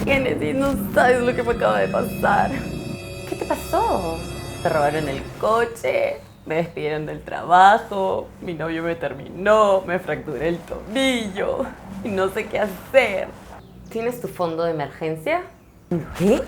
Génesis, no sabes lo que me acaba de pasar. ¿Qué te pasó? Me robaron el coche, me despidieron del trabajo, mi novio me terminó, me fracturé el tobillo y no sé qué hacer. ¿Tienes tu fondo de emergencia? ¿Qué?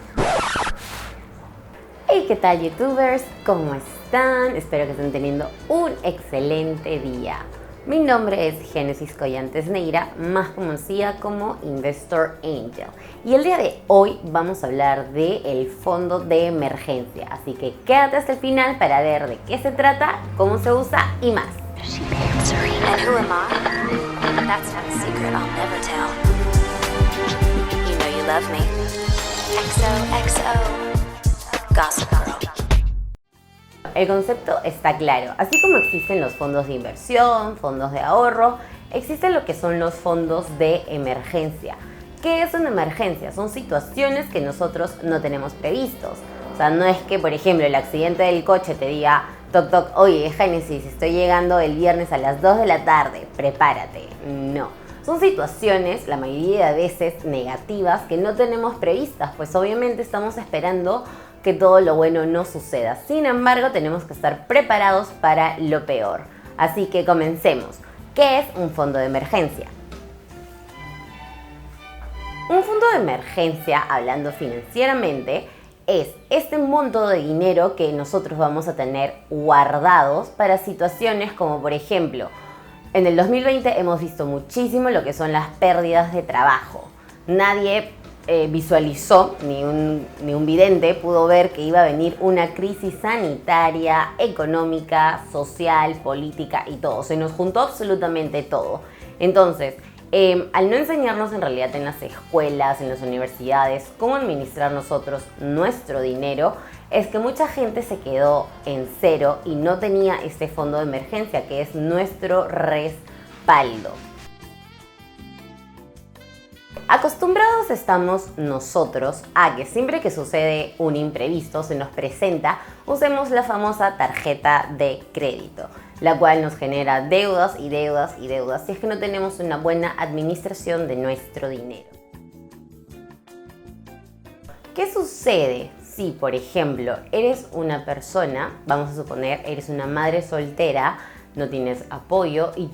Hey, ¿qué tal, youtubers? ¿Cómo están? Espero que estén teniendo un excelente día. Mi nombre es Génesis Collantes Neira, más conocida como Investor Angel. Y el día de hoy vamos a hablar del fondo de emergencia. Así que quédate hasta el final para ver de qué se trata, cómo se usa y más. And who am I? That's not a secret I'll never tell. You know you love me. XOXO. Gossip Girl. El concepto está claro. Así como existen los fondos de inversión, fondos de ahorro, existen lo que son los fondos de emergencia. ¿Qué es una emergencia? Son situaciones que nosotros no tenemos previstos. O sea, no es que, por ejemplo, el accidente del coche te diga, toc toc, oye, Génesis, estoy llegando el viernes a las 2 de la tarde, prepárate. No. Son situaciones, la mayoría de veces, negativas que no tenemos previstas, pues obviamente estamos esperando que todo lo bueno no suceda. Sin embargo, tenemos que estar preparados para lo peor. Así que comencemos. ¿Qué es un fondo de emergencia? Un fondo de emergencia, hablando financieramente, es este monto de dinero que nosotros vamos a tener guardados para situaciones como, por ejemplo, en el 2020 hemos visto muchísimo lo que son las pérdidas de trabajo. Nadie visualizó, ni un vidente pudo ver que iba a venir una crisis sanitaria, económica, social, política y todo. Se nos juntó absolutamente todo. Entonces, al no enseñarnos en realidad en las escuelas, en las universidades, cómo administrar nosotros nuestro dinero, es que mucha gente se quedó en cero y no tenía este fondo de emergencia, que es nuestro respaldo. Acostumbrados estamos nosotros a que siempre que sucede un imprevisto, se nos presenta, usemos la famosa tarjeta de crédito, la cual nos genera deudas y deudas y deudas si es que no tenemos una buena administración de nuestro dinero. ¿Qué sucede si, por ejemplo, eres una persona, vamos a suponer, eres una madre soltera, no tienes apoyo y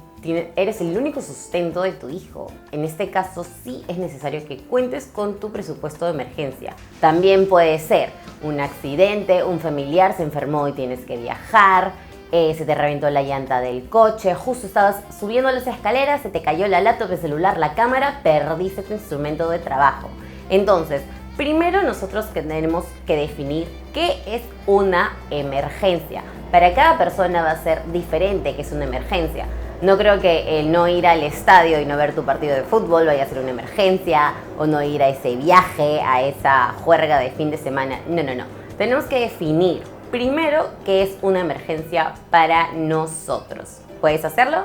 eres el único sustento de tu hijo? En este caso sí es necesario que cuentes con tu presupuesto de emergencia. También puede ser un accidente, un familiar se enfermó y tienes que viajar, se te reventó la llanta del coche, justo estabas subiendo las escaleras, se te cayó la laptop, el celular, la cámara, perdiste tu instrumento de trabajo. Entonces, primero nosotros tenemos que definir qué es una emergencia. Para cada persona va a ser diferente qué es una emergencia. No creo que el no ir al estadio y no ver tu partido de fútbol vaya a ser una emergencia, o no ir a ese viaje, a esa juerga de fin de semana. No. Tenemos que definir primero qué es una emergencia para nosotros. ¿Puedes hacerlo?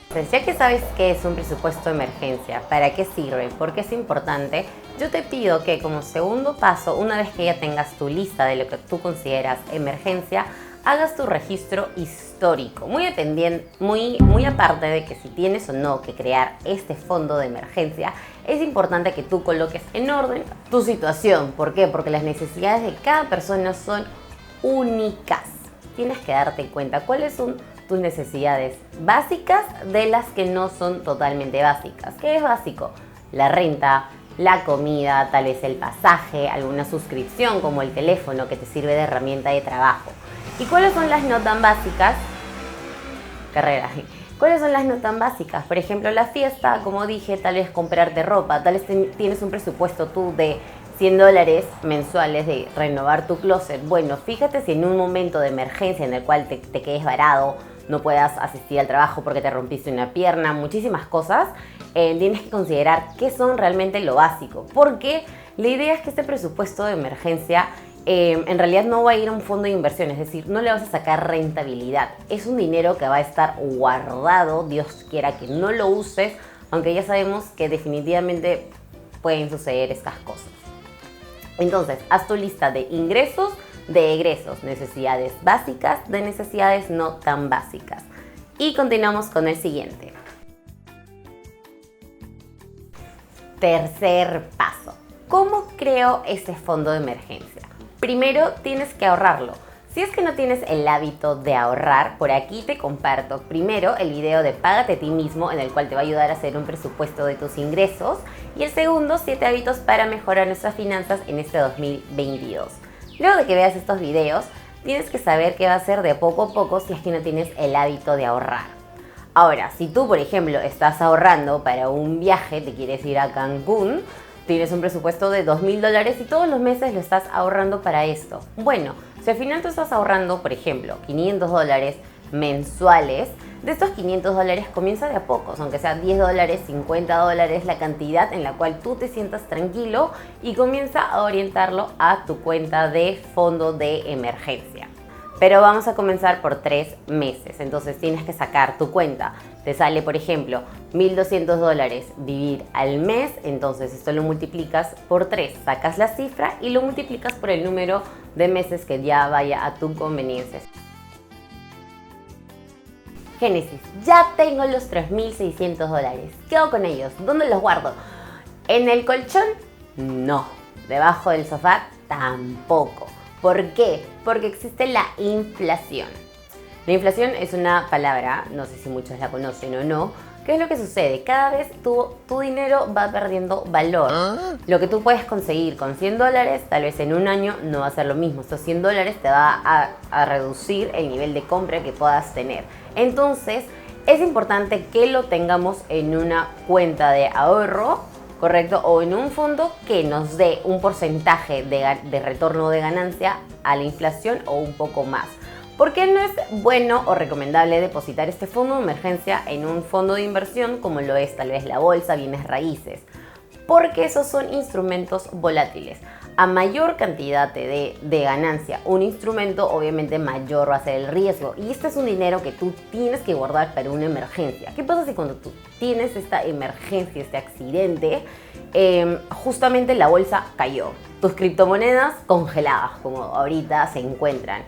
Entonces, ya que sabes qué es un presupuesto de emergencia, para qué sirve, por qué es importante, yo te pido que como segundo paso, una vez que ya tengas tu lista de lo que tú consideras emergencia, hagas tu registro histórico, muy aparte de que si tienes o no que crear este fondo de emergencia, es importante que tú coloques en orden tu situación. ¿Por qué? Porque las necesidades de cada persona son únicas. Tienes que darte cuenta cuáles son tus necesidades básicas de las que no son totalmente básicas. ¿Qué es básico? La renta, la comida, tal vez el pasaje, alguna suscripción como el teléfono que te sirve de herramienta de trabajo. ¿Y cuáles son las no tan básicas? ¿Cuáles son las no tan básicas? Por ejemplo, la fiesta, como dije, tal vez comprarte ropa, tal vez tienes un presupuesto tú de $100 mensuales de renovar tu closet. Bueno, fíjate si en un momento de emergencia en el cual te quedes varado, no puedas asistir al trabajo porque te rompiste una pierna, muchísimas cosas, tienes que considerar qué son realmente lo básico. Porque la idea es que este presupuesto de emergencia en realidad no va a ir a un fondo de inversión, es decir, no le vas a sacar rentabilidad. Es un dinero que va a estar guardado, Dios quiera que no lo uses, aunque ya sabemos que definitivamente pueden suceder estas cosas. Entonces, haz tu lista de ingresos, de egresos, necesidades básicas, de necesidades no tan básicas. Y continuamos con el siguiente. Tercer paso. ¿Cómo creo ese fondo de emergencia? Primero tienes que ahorrarlo. Si es que no tienes el hábito de ahorrar, por aquí te comparto primero el video de Págate a ti mismo, en el cual te va a ayudar a hacer un presupuesto de tus ingresos, y el segundo, 7 hábitos para mejorar nuestras finanzas en este 2022. Luego de que veas estos videos, tienes que saber qué va a hacer de poco a poco si es que no tienes el hábito de ahorrar. Ahora, si tú, por ejemplo, estás ahorrando para un viaje, te quieres ir a Cancún, tienes un presupuesto de $2,000 y todos los meses lo estás ahorrando para esto. Bueno, si al final tú estás ahorrando, por ejemplo, $500 mensuales, de estos $500 comienza de a pocos, aunque sea $10, $50, la cantidad en la cual tú te sientas tranquilo, y comienza a orientarlo a tu cuenta de fondo de emergencia. Pero vamos a comenzar por 3 meses, entonces tienes que sacar tu cuenta. Te sale, por ejemplo, $1,200 vivir al mes, entonces esto lo multiplicas por 3, sacas la cifra y lo multiplicas por el número de meses que ya vaya a tu conveniencia. Génesis, ya tengo los $3,600. ¿Qué hago con ellos? ¿Dónde los guardo? ¿En el colchón? No. ¿Debajo del sofá? Tampoco. ¿Por qué? Porque existe la inflación. La inflación es una palabra, no sé si muchos la conocen o no. ¿Qué es lo que sucede? Cada vez tu dinero va perdiendo valor. Lo que tú puedes conseguir con $100, tal vez en un año no va a ser lo mismo. Estos $100 te va a reducir el nivel de compra que puedas tener. Entonces, es importante que lo tengamos en una cuenta de ahorro, ¿correcto? O en un fondo que nos dé un porcentaje de retorno de ganancia a la inflación o un poco más. ¿Por qué no es bueno o recomendable depositar este fondo de emergencia en un fondo de inversión como lo es tal vez la bolsa, bienes raíces? Porque esos son instrumentos volátiles. A mayor cantidad de ganancia un instrumento, obviamente mayor va a ser el riesgo. Y este es un dinero que tú tienes que guardar para una emergencia. ¿Qué pasa si cuando tú tienes esta emergencia, este accidente, justamente la bolsa cayó? Tus criptomonedas congeladas, como ahorita se encuentran.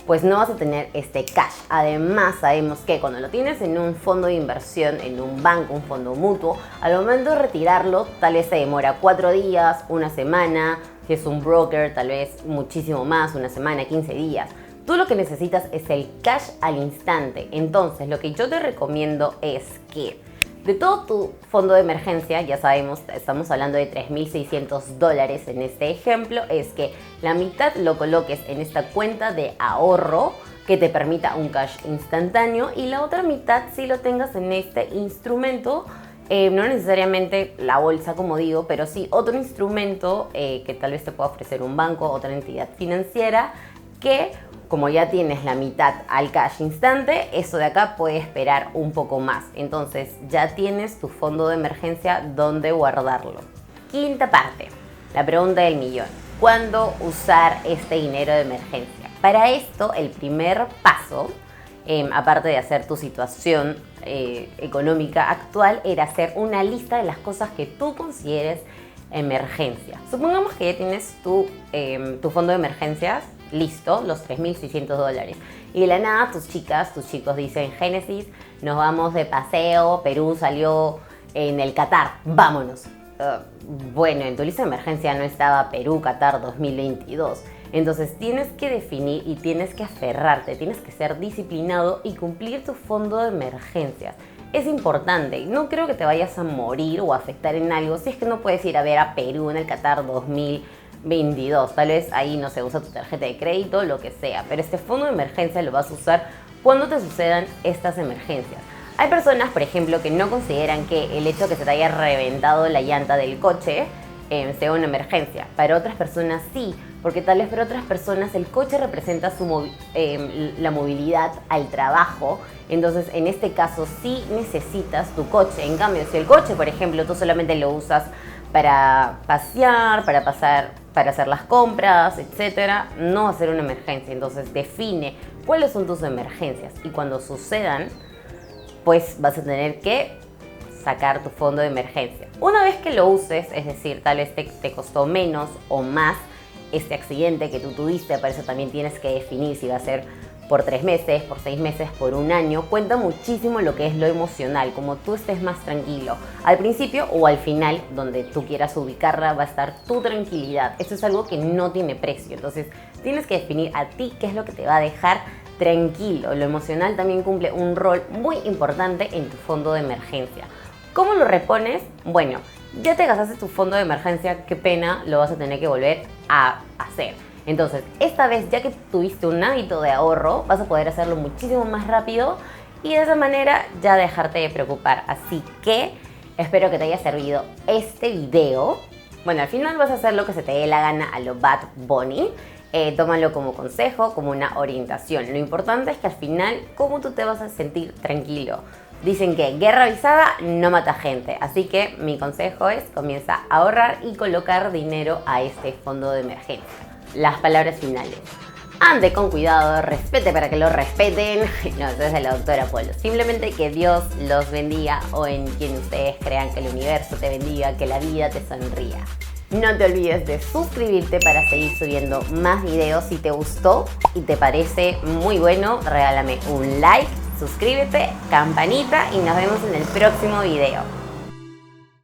Pues no vas a tener este cash. Además, sabemos que cuando lo tienes en un fondo de inversión, en un banco, un fondo mutuo, al momento de retirarlo, tal vez se demora 4 días, una semana. Si es un broker, tal vez muchísimo más, una semana, 15 días. Tú lo que necesitas es el cash al instante. Entonces, lo que yo te recomiendo es que de todo tu fondo de emergencia, ya sabemos, estamos hablando de $3,600 en este ejemplo, es que la mitad lo coloques en esta cuenta de ahorro que te permita un cash instantáneo, y la otra mitad sí lo tengas en este instrumento, no necesariamente la bolsa como digo, pero sí otro instrumento que tal vez te pueda ofrecer un banco, otra entidad financiera, que como ya tienes la mitad al cash instante, eso de acá puede esperar un poco más. Entonces ya tienes tu fondo de emergencia donde guardarlo. Quinta parte, la pregunta del millón. ¿Cuándo usar este dinero de emergencia? Para esto, el primer paso, aparte de hacer tu situación económica actual, era hacer una lista de las cosas que tú consideres emergencia. Supongamos que ya tienes tu fondo de emergencias listo, los $3,600. Y de la nada tus chicos dicen: Génesis, nos vamos de paseo, Perú salió en el Qatar, vámonos. Bueno, en tu lista de emergencia no estaba Perú, Qatar 2022. Entonces tienes que definir y tienes que aferrarte, tienes que ser disciplinado y cumplir tu fondo de emergencias. Es importante, no creo que te vayas a morir o a afectar en algo si es que no puedes ir a ver a Perú en el Qatar 2022. Tal vez ahí no se usa tu tarjeta de crédito, lo que sea, pero este fondo de emergencia lo vas a usar cuando te sucedan estas emergencias. Hay personas, por ejemplo, que no consideran que el hecho de que se te haya reventado la llanta del coche sea una emergencia. Para otras personas sí, porque tal vez para otras personas el coche representa la movilidad al trabajo. Entonces, en este caso sí necesitas tu coche. En cambio, si el coche, por ejemplo, tú solamente lo usas para pasear, para hacer las compras, etcétera, no va a ser una emergencia. Entonces, define cuáles son tus emergencias y cuando sucedan, pues vas a tener que sacar tu fondo de emergencia. Una vez que lo uses, es decir, tal vez te costó menos o más este accidente que tú tuviste, para eso también tienes que definir si va a ser por 3 meses, por 6 meses, por un año. Cuenta muchísimo lo que es lo emocional, como tú estés más tranquilo. Al principio o al final, donde tú quieras ubicarla, va a estar tu tranquilidad. Esto es algo que no tiene precio. Entonces, tienes que definir a ti qué es lo que te va a dejar tranquilo. Lo emocional también cumple un rol muy importante en tu fondo de emergencia. ¿Cómo lo repones? Bueno, ya te gastaste tu fondo de emergencia, qué pena, lo vas a tener que volver a hacer. Entonces, esta vez ya que tuviste un hábito de ahorro, vas a poder hacerlo muchísimo más rápido y de esa manera ya dejarte de preocupar. Así que espero que te haya servido este video. Bueno, al final vas a hacer lo que se te dé la gana a lo Bad Bunny. Tómalo como consejo, como una orientación. Lo importante es que al final, ¿cómo tú te vas a sentir tranquilo? Dicen que guerra avisada no mata gente, así que mi consejo es comienza a ahorrar y colocar dinero a este fondo de emergencia. Las palabras finales. Ande con cuidado, respete para que lo respeten. No, eso es de la doctora Polo. Simplemente que Dios los bendiga o en quien ustedes crean, que el universo te bendiga, que la vida te sonría. No te olvides de suscribirte para seguir subiendo más videos. Si te gustó y te parece muy bueno, regálame un like, suscríbete, campanita y nos vemos en el próximo video.